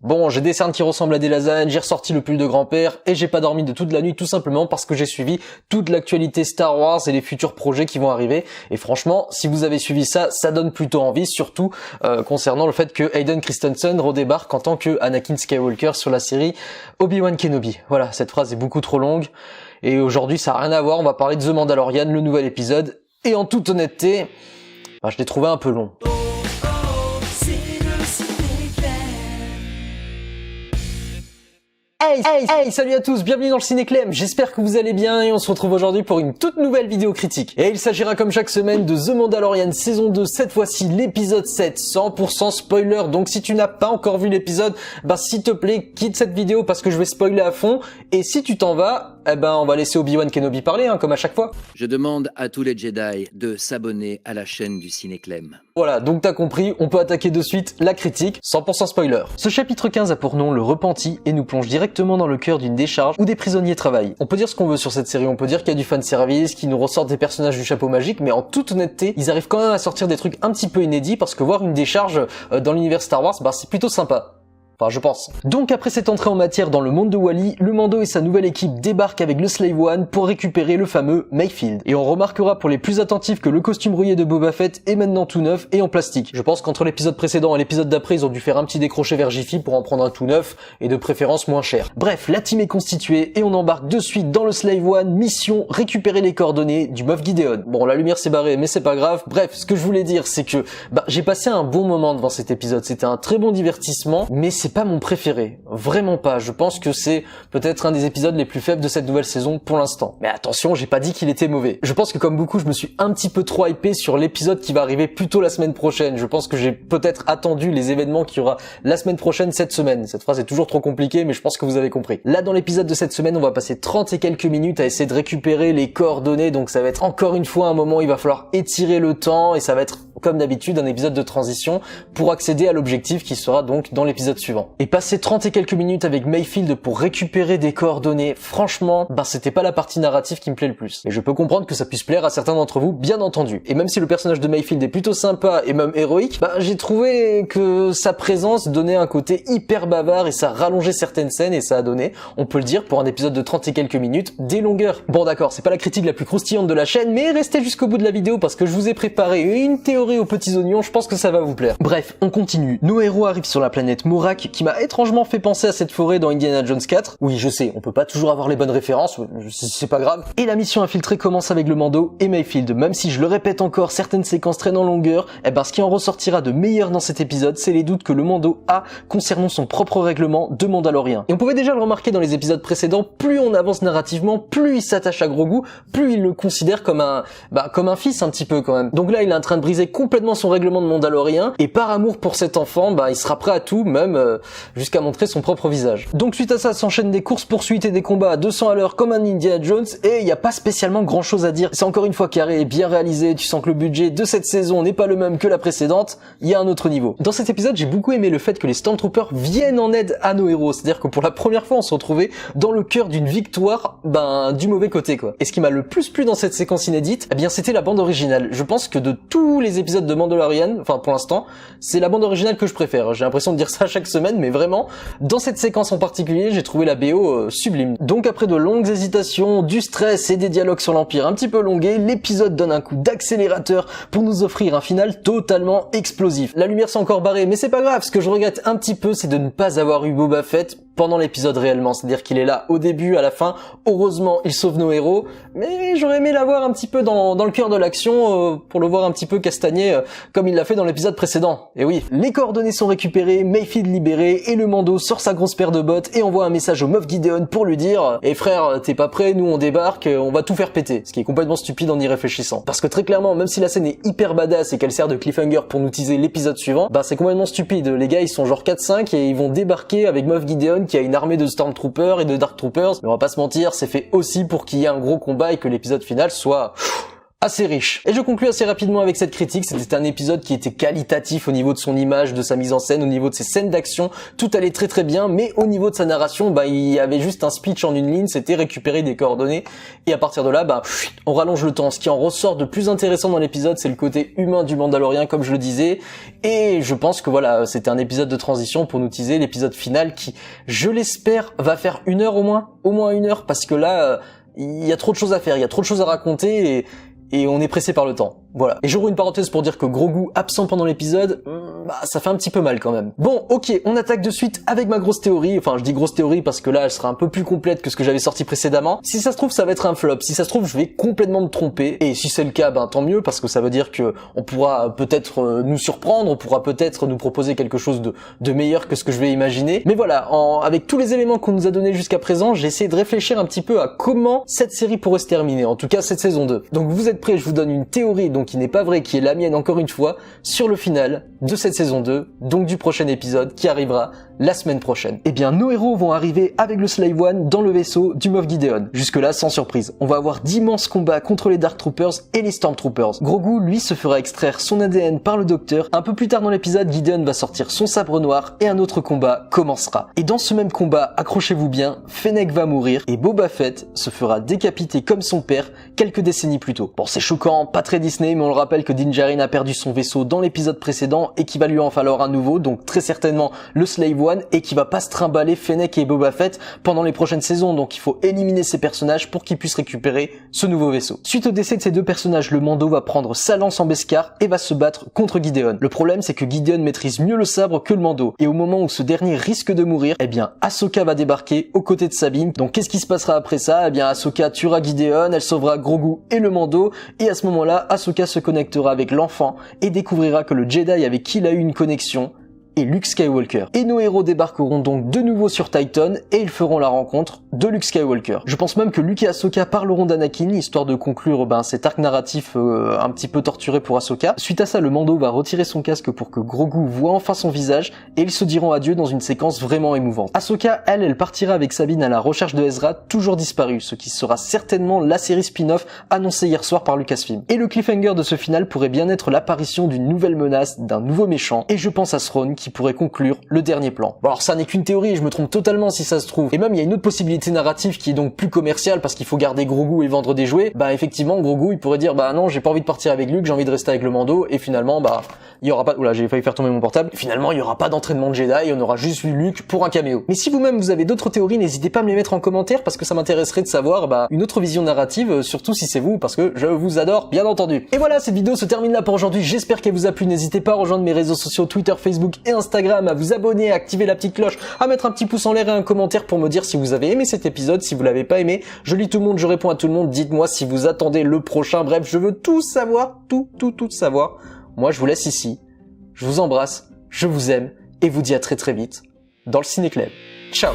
Bon, j'ai des cernes qui ressemblent à des lasagnes, j'ai ressorti le pull de grand-père et j'ai pas dormi de toute la nuit tout simplement parce que j'ai suivi toute l'actualité Star Wars et les futurs projets qui vont arriver. Et franchement, si vous avez suivi ça, ça donne plutôt envie, surtout concernant le fait que Hayden Christensen redébarque en tant que Anakin Skywalker sur la série Obi-Wan Kenobi. Voilà, cette phrase est beaucoup trop longue. Et aujourd'hui, ça a rien à voir, on va parler de The Mandalorian, le nouvel épisode. Et en toute honnêteté, je l'ai trouvé un peu long. Hey, salut à tous, bienvenue dans le Ciné-Clem, j'espère que vous allez bien et on se retrouve aujourd'hui pour une toute nouvelle vidéo critique. Et il s'agira comme chaque semaine de The Mandalorian saison 2, cette fois-ci l'épisode 7, 100% spoiler, donc si tu n'as pas encore vu l'épisode, s'il te plaît, quitte cette vidéo parce que je vais spoiler à fond, et si tu t'en vas, on va laisser Obi-Wan Kenobi parler, comme à chaque fois. Je demande à tous les Jedi de s'abonner à la chaîne du Ciné-Clem. Voilà, donc t'as compris, on peut attaquer de suite la critique, 100% spoiler. Ce chapitre 15 a pour nom le repenti et nous plonge directement dans le cœur d'une décharge où des prisonniers travaillent. On peut dire ce qu'on veut sur cette série, on peut dire qu'il y a du fanservice, qui nous ressortent des personnages du chapeau magique, mais en toute honnêteté, ils arrivent quand même à sortir des trucs un petit peu inédits parce que voir une décharge dans l'univers Star Wars, c'est plutôt sympa. Enfin, je pense. Donc après cette entrée en matière dans le monde de Wally, le Mando et sa nouvelle équipe débarquent avec le Slave One pour récupérer le fameux Mayfield. Et on remarquera pour les plus attentifs que le costume rouillé de Boba Fett est maintenant tout neuf et en plastique. Je pense qu'entre l'épisode précédent et l'épisode d'après, ils ont dû faire un petit décroché vers Jiffy pour en prendre un tout neuf et de préférence moins cher. Bref, la team est constituée et on embarque de suite dans le Slave One, mission récupérer les coordonnées du Moff Gideon. Bon, la lumière s'est barrée mais c'est pas grave. Bref, ce que je voulais dire c'est que j'ai passé un bon moment devant cet épisode. C'était un très bon divertissement, mais c'est pas mon préféré, vraiment pas. Je pense que c'est peut-être un des épisodes les plus faibles de cette nouvelle saison pour l'instant. Mais attention, j'ai pas dit qu'il était mauvais. Je pense que comme beaucoup, je me suis un petit peu trop hypé sur l'épisode qui va arriver plus tôt la semaine prochaine. Je pense que j'ai peut-être attendu les événements qu'il y aura la semaine prochaine cette semaine. Cette phrase est toujours trop compliquée, mais je pense que vous avez compris. Là, dans l'épisode de cette semaine, on va passer 30 et quelques minutes à essayer de récupérer les coordonnées, donc ça va être encore une fois un moment où il va falloir étirer le temps et ça va être comme d'habitude un épisode de transition pour accéder à l'objectif qui sera donc dans l'épisode suivant. Et passer 30 et quelques minutes avec Mayfield pour récupérer des coordonnées, franchement, c'était pas la partie narrative qui me plaît le plus. Et je peux comprendre que ça puisse plaire à certains d'entre vous, bien entendu. Et même si le personnage de Mayfield est plutôt sympa et même héroïque, j'ai trouvé que sa présence donnait un côté hyper bavard et ça rallongeait certaines scènes et ça a donné, on peut le dire, pour un épisode de 30 et quelques minutes, des longueurs. Bon d'accord, c'est pas la critique la plus croustillante de la chaîne, mais restez jusqu'au bout de la vidéo parce que je vous ai préparé une théorie aux petits oignons, je pense que ça va vous plaire. Bref, on continue. Nos héros arrivent sur la planète Morak, qui m'a étrangement fait penser à cette forêt dans Indiana Jones 4. Oui, je sais, on peut pas toujours avoir les bonnes références, c'est pas grave. Et la mission infiltrée commence avec le Mando et Mayfield. Même si je le répète encore, certaines séquences traînent en longueur, ce qui en ressortira de meilleur dans cet épisode, c'est les doutes que le Mando a concernant son propre règlement de Mandalorien. Et on pouvait déjà le remarquer dans les épisodes précédents, plus on avance narrativement, plus il s'attache à Grogu, plus il le considère comme un fils un petit peu quand même. Donc là, il est en train de briser complètement son règlement de Mandalorien, et par amour pour cet enfant, il sera prêt à tout, même jusqu'à montrer son propre visage. Donc suite à ça, s'enchaînent des courses-poursuites et des combats à 200 à l'heure comme un Indiana Jones, et il n'y a pas spécialement grand chose à dire. C'est encore une fois carré et bien réalisé, tu sens que le budget de cette saison n'est pas le même que la précédente, il y a un autre niveau. Dans cet épisode, j'ai beaucoup aimé le fait que les Stormtroopers viennent en aide à nos héros, c'est-à-dire que pour la première fois, on se retrouvait dans le cœur d'une victoire, du mauvais côté quoi. Et ce qui m'a le plus plu dans cette séquence inédite, c'était la bande originale. Je pense que de tous les épisodes de Mandalorian, pour l'instant, c'est la bande originale que je préfère. J'ai l'impression de dire ça chaque semaine, mais vraiment, dans cette séquence en particulier, j'ai trouvé la BO sublime. Donc après de longues hésitations, du stress et des dialogues sur l'Empire un petit peu longués, l'épisode donne un coup d'accélérateur pour nous offrir un final totalement explosif. La lumière s'est encore barrée, mais c'est pas grave, ce que je regrette un petit peu, c'est de ne pas avoir eu Boba Fett pendant l'épisode réellement, c'est-à-dire qu'il est là au début, à la fin, heureusement il sauve nos héros, mais j'aurais aimé l'avoir un petit peu dans le cœur de l'action, pour le voir un petit peu castagner, comme il l'a fait dans l'épisode précédent. Et oui, les coordonnées sont récupérées, Mayfield libéré, et le Mando sort sa grosse paire de bottes et envoie un message au Moff Gideon pour lui dire « Eh frère, t'es pas prêt, nous on débarque, on va tout faire péter », ce qui est complètement stupide en y réfléchissant. Parce que très clairement, même si la scène est hyper badass et qu'elle sert de cliffhanger pour nous teaser l'épisode suivant, c'est complètement stupide. Les gars ils sont genre 4-5 et ils vont débarquer avec Moff Gideon qui a une armée de Stormtroopers et de Dark Troopers, mais on va pas se mentir, c'est fait aussi pour qu'il y ait un gros combat et que l'épisode final soit assez riche. Et je conclue assez rapidement avec cette critique, c'était un épisode qui était qualitatif au niveau de son image, de sa mise en scène, au niveau de ses scènes d'action, tout allait très très bien, mais au niveau de sa narration, il y avait juste un speech en une ligne, c'était récupérer des coordonnées, et à partir de là, on rallonge le temps. Ce qui en ressort de plus intéressant dans l'épisode, c'est le côté humain du Mandalorien, comme je le disais, et je pense que voilà, c'était un épisode de transition pour nous teaser l'épisode final qui, je l'espère, va faire 1 heure au moins 1 heure, parce que là, il y a trop de choses à faire, il y a trop de choses à raconter, et on est pressé par le temps. Voilà. Et j'ouvre une parenthèse pour dire que Grogu absent pendant l'épisode, ça fait un petit peu mal quand même. Bon, ok, on attaque de suite avec ma grosse théorie. Enfin, je dis grosse théorie parce que là, elle sera un peu plus complète que ce que j'avais sorti précédemment. Si ça se trouve, ça va être un flop. Si ça se trouve, je vais complètement me tromper. Et si c'est le cas, tant mieux, parce que ça veut dire que on pourra peut-être nous surprendre, on pourra peut-être nous proposer quelque chose de meilleur que ce que je vais imaginer. Mais voilà, avec tous les éléments qu'on nous a donnés jusqu'à présent, j'ai essayé de réfléchir un petit peu à comment cette série pourrait se terminer. En tout cas, cette saison 2. Donc vous êtes prêts, je vous donne une théorie, donc qui n'est pas vraie, qui est la mienne encore une fois, sur le final de cette saison 2, donc du prochain épisode qui arrivera la semaine prochaine. Eh bien, nos héros vont arriver avec le Slave One dans le vaisseau du Moff Gideon. Jusque là, sans surprise. On va avoir d'immenses combats contre les Dark Troopers et les Stormtroopers. Grogu, lui, se fera extraire son ADN par le docteur. Un peu plus tard dans l'épisode, Gideon va sortir son sabre noir et un autre combat commencera. Et dans ce même combat, accrochez-vous bien, Fennec va mourir et Boba Fett se fera décapiter comme son père quelques décennies plus tôt. Bon, c'est choquant, pas très Disney, mais on le rappelle que Din Djarin a perdu son vaisseau dans l'épisode précédent et qu'il va lui en falloir un nouveau, donc très certainement le Slave One, et qui va pas se trimballer Fennec et Boba Fett pendant les prochaines saisons, donc il faut éliminer ces personnages pour qu'ils puissent récupérer ce nouveau vaisseau. Suite au décès de ces deux personnages, le Mando va prendre sa lance en Beskar et va se battre contre Gideon. Le problème, c'est que Gideon maîtrise mieux le sabre que le Mando, et au moment où ce dernier risque de mourir, Ahsoka va débarquer aux côtés de Sabine. Donc qu'est-ce qui se passera après ça? Ahsoka tuera Gideon, elle sauvera Grogu et le Mando, et à ce moment-là, Ahsoka se connectera avec l'enfant et découvrira que le Jedi avec qui il a eu une connexion et Luke Skywalker. Et nos héros débarqueront donc de nouveau sur Titan et ils feront la rencontre de Luke Skywalker. Je pense même que Luke et Ahsoka parleront d'Anakin, histoire de conclure cet arc narratif un petit peu torturé pour Ahsoka. Suite à ça, le Mando va retirer son casque pour que Grogu voit enfin son visage et ils se diront adieu dans une séquence vraiment émouvante. Ahsoka, elle partira avec Sabine à la recherche de Ezra, toujours disparu, ce qui sera certainement la série spin-off annoncée hier soir par Lucasfilm. Et le cliffhanger de ce final pourrait bien être l'apparition d'une nouvelle menace, d'un nouveau méchant, et je pense à Thrawn qui pourrait conclure le dernier plan. Bon, alors ça n'est qu'une théorie, je me trompe totalement si ça se trouve. Et même il y a une autre possibilité narrative qui est donc plus commerciale parce qu'il faut garder Grogu et vendre des jouets. Effectivement, Grogu il pourrait dire non, j'ai pas envie de partir avec Luke, j'ai envie de rester avec le Mando, et finalement il y aura pas, oula, j'ai failli faire tomber mon portable. Finalement, il y aura pas d'entraînement de Jedi, on aura juste vu Luke pour un caméo. Mais si vous-même vous avez d'autres théories, n'hésitez pas à me les mettre en commentaire parce que ça m'intéresserait de savoir une autre vision narrative, surtout si c'est vous, parce que je vous adore, bien entendu. Et voilà, cette vidéo se termine là pour aujourd'hui. J'espère qu'elle vous a plu. N'hésitez pas à rejoindre mes réseaux sociaux Twitter, Facebook et Instagram, à vous abonner, à activer la petite cloche, à mettre un petit pouce en l'air et un commentaire pour me dire si vous avez aimé cet épisode, si vous l'avez pas aimé. Je lis tout le monde, je réponds à tout le monde. Dites-moi si vous attendez le prochain. Bref, je veux tout savoir, tout savoir. Moi, je vous laisse ici. Je vous embrasse, je vous aime et vous dis à très très vite dans le Ciné Club. Ciao.